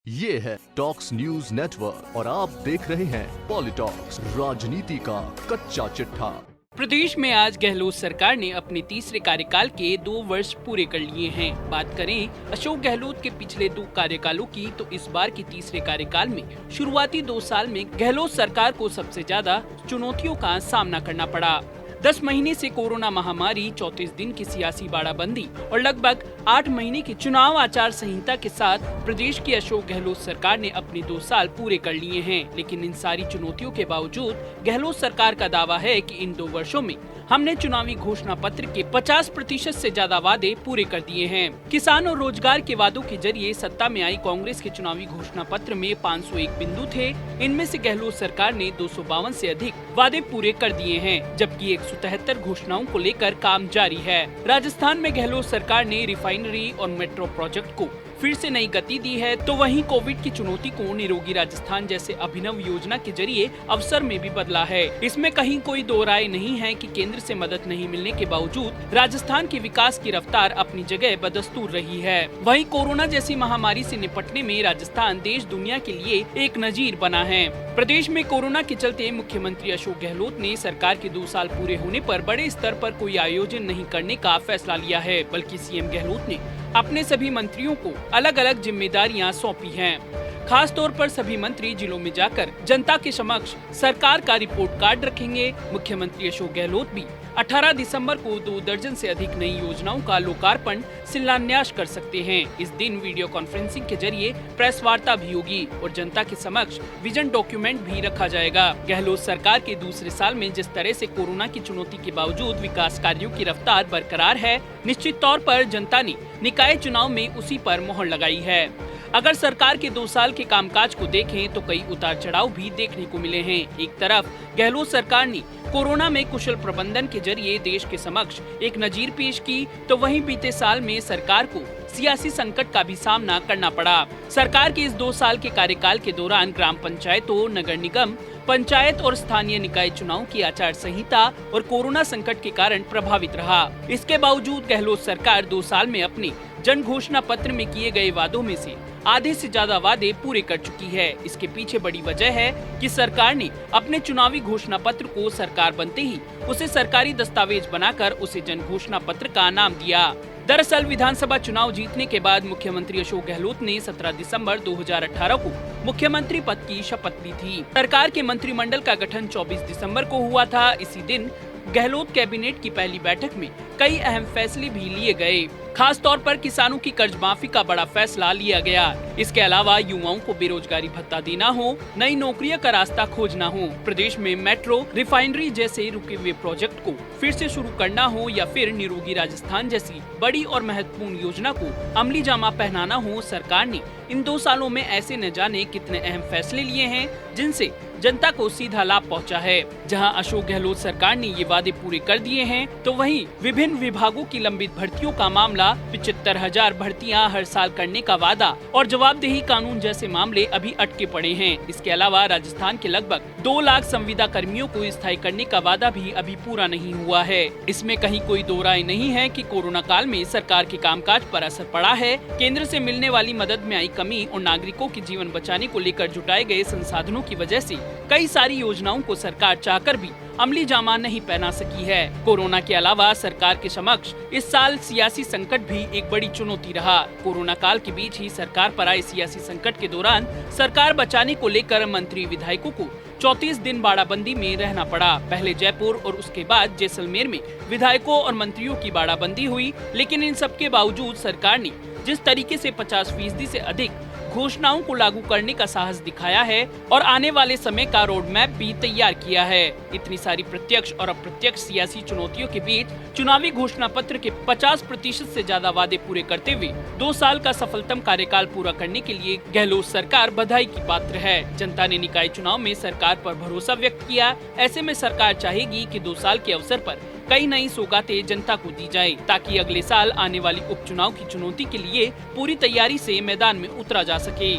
ये है talks news network और आप देख रहे हैं पॉलिटॉक्स, राजनीति का कच्चा चिट्ठा। प्रदेश में आज गहलोत सरकार ने अपने तीसरे कार्यकाल के 2 वर्ष पूरे कर लिए हैं। बात करें अशोक गहलोत के पिछले 2 कार्यकालों की, तो इस बार के तीसरे कार्यकाल में शुरुआती 2 साल में गहलोत सरकार को सबसे ज्यादा चुनौतियों का सामना करना पड़ा। 10 महीने से कोरोना महामारी, 34 दिन की सियासी बाड़ाबंदी और लगभग 8 महीने की चुनाव आचार संहिता के साथ प्रदेश की अशोक गहलोत सरकार ने अपने 2 साल पूरे कर लिए हैं। लेकिन इन सारी चुनौतियों के बावजूद गहलोत सरकार का दावा है कि इन 2 वर्षों में हमने चुनावी घोषणा पत्र के 50% से ज्यादा वादे पूरे कर दिए हैं। किसान और रोजगार के वादों के जरिए सत्ता में आई कांग्रेस के चुनावी घोषणा पत्र में 501 बिंदु थे। इनमें से गहलोत सरकार ने 252 से अधिक वादे पूरे कर दिए हैं, जबकि 173 घोषणाओं को लेकर काम जारी है। राजस्थान में गहलोत सरकार ने रिफाइनरी और मेट्रो प्रोजेक्ट को फिर से नई गति दी है, तो वहीं कोविड की चुनौती को निरोगी राजस्थान जैसे अभिनव योजना के जरिए अवसर में भी बदला है। इसमें कहीं कोई दो राय नहीं है कि केंद्र से मदद नहीं मिलने के बावजूद राजस्थान के विकास की रफ्तार अपनी जगह बदस्तूर रही है। वहीं कोरोना जैसी महामारी से निपटने में राजस्थान देश दुनिया के लिए एक नजीर बना है। प्रदेश में कोरोना के चलते मुख्यमंत्री अशोक गहलोत ने सरकार के 2 साल पूरे होने पर बड़े स्तर पर कोई आयोजन नहीं करने का फैसला लिया है, बल्कि सीएम गहलोत ने अपने सभी मंत्रियों को अलग अलग जिम्मेदारियां सौंपी हैं। खास तौर पर सभी मंत्री जिलों में जाकर जनता के समक्ष सरकार का रिपोर्ट कार्ड रखेंगे। मुख्यमंत्री अशोक गहलोत भी 18 दिसंबर को 2 दर्जन से अधिक नई योजनाओं का लोकार्पण शिलान्यास कर सकते हैं। इस दिन वीडियो कॉन्फ्रेंसिंग के जरिए प्रेस वार्ता भी होगी और जनता के समक्ष विजन डॉक्यूमेंट भी रखा जाएगा। गहलोत सरकार के दूसरे साल में जिस तरह से कोरोना की चुनौती के बावजूद विकास कार्यों की रफ्तार बरकरार है, निश्चित तौर पर जनता ने निकाय चुनाव में उसी पर मोहर लगाई है। अगर सरकार के 2 साल के कामकाज को देखें तो कई उतार चढ़ाव भी देखने को मिले हैं। एक तरफ गहलोत सरकार ने कोरोना में कुशल प्रबंधन के जरिए देश के समक्ष एक नजीर पेश की, तो वहीं बीते साल में सरकार को सियासी संकट का भी सामना करना पड़ा। सरकार के इस 2 साल के कार्यकाल के दौरान ग्राम पंचायतों, नगर निगम, पंचायत और स्थानीय निकाय चुनाव की आचार संहिता और कोरोना संकट के कारण प्रभावित रहा। इसके बावजूद गहलोत सरकार 2 साल में अपने जन घोषणा पत्र में किए गए वादों में से आधे से ज्यादा वादे पूरे कर चुकी है। इसके पीछे बड़ी वजह है कि सरकार ने अपने चुनावी घोषणा पत्र को सरकार बनते ही उसे सरकारी दस्तावेज बनाकर उसे जन घोषणा पत्र का नाम दिया। दरअसल विधानसभा चुनाव जीतने के बाद मुख्यमंत्री अशोक गहलोत ने 17 दिसंबर 2018 को मुख्यमंत्री पद की शपथ ली थी। सरकार के मंत्रिमंडल का गठन 24 दिसंबर को हुआ था। इसी दिन गहलोत कैबिनेट की पहली बैठक में कई अहम फैसले भी लिए गए। खास तौर पर किसानों की कर्ज माफी का बड़ा फैसला लिया गया। इसके अलावा युवाओं को बेरोजगारी भत्ता देना हो, नई नौकरियों का रास्ता खोजना हो, प्रदेश में मेट्रो, रिफाइनरी जैसे रुके हुए प्रोजेक्ट को फिर से शुरू करना हो या फिर निरोगी राजस्थान जैसी बड़ी और महत्वपूर्ण योजना को अमली जामा पहनाना हो, सरकार ने इन 2 सालों में ऐसे न जाने कितने अहम फैसले लिए हैं जिनसे जनता को सीधा लाभ पहुंचा है। जहां अशोक गहलोत सरकार ने ये वादे पूरे कर दिए हैं, तो वहीं विभिन्न विभागों की लंबित भर्तियों का मामला, 75,000 भर्तियां हर साल करने का वादा और जवाबदेही कानून जैसे मामले अभी अटके पड़े हैं। इसके अलावा राजस्थान के लगभग 2 लाख संविदा कर्मियों को स्थायी करने का वादा भी अभी पूरा नहीं हुआ है। इसमें कहीं कोई दो राय नहीं है कि कोरोना काल में सरकार के कामकाज पर असर पड़ा है। केंद्र से मिलने वाली मदद में आई कमी और नागरिकों के जीवन बचाने को लेकर जुटाए गए संसाधनों की वजह से कई सारी योजनाओं को सरकार चाहकर भी अमली जामा नहीं पहना सकी है। कोरोना के अलावा सरकार के समक्ष इस साल सियासी संकट भी एक बड़ी चुनौती रहा। कोरोना काल के बीच ही सरकार पर आए सियासी संकट के दौरान सरकार बचाने को लेकर मंत्री विधायकों को 34 दिन बाड़ाबंदी में रहना पड़ा। पहले जयपुर और उसके बाद जैसलमेर में विधायकों और मंत्रियों की बाड़ाबंदी हुई, लेकिन इन सब के बावजूद सरकार ने जिस तरीके से 50% से अधिक घोषणाओं को लागू करने का साहस दिखाया है और आने वाले समय का रोड मैप भी तैयार किया है। इतनी सारी प्रत्यक्ष और अप्रत्यक्ष सियासी चुनौतियों के बीच चुनावी घोषणा पत्र के 50% से ज्यादा वादे पूरे करते हुए 2 साल का सफलतम कार्यकाल पूरा करने के लिए गहलोत सरकार बधाई की पात्र है। जनता ने निकाय चुनाव में सरकार पर भरोसा व्यक्त किया। ऐसे में सरकार चाहेगी कि 2 साल के अवसर पर कई नई सौगातें जनता को दी जाए, ताकि अगले साल आने वाली उपचुनाव की चुनौती के लिए पूरी तैयारी से मैदान में उतरा जा सके।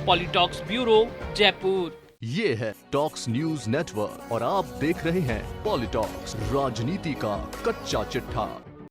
पॉलिटॉक्स ब्यूरो, जयपुर। ये है टॉक्स न्यूज नेटवर्क और आप देख रहे हैं पॉलिटॉक्स, राजनीति का कच्चा चिट्ठा।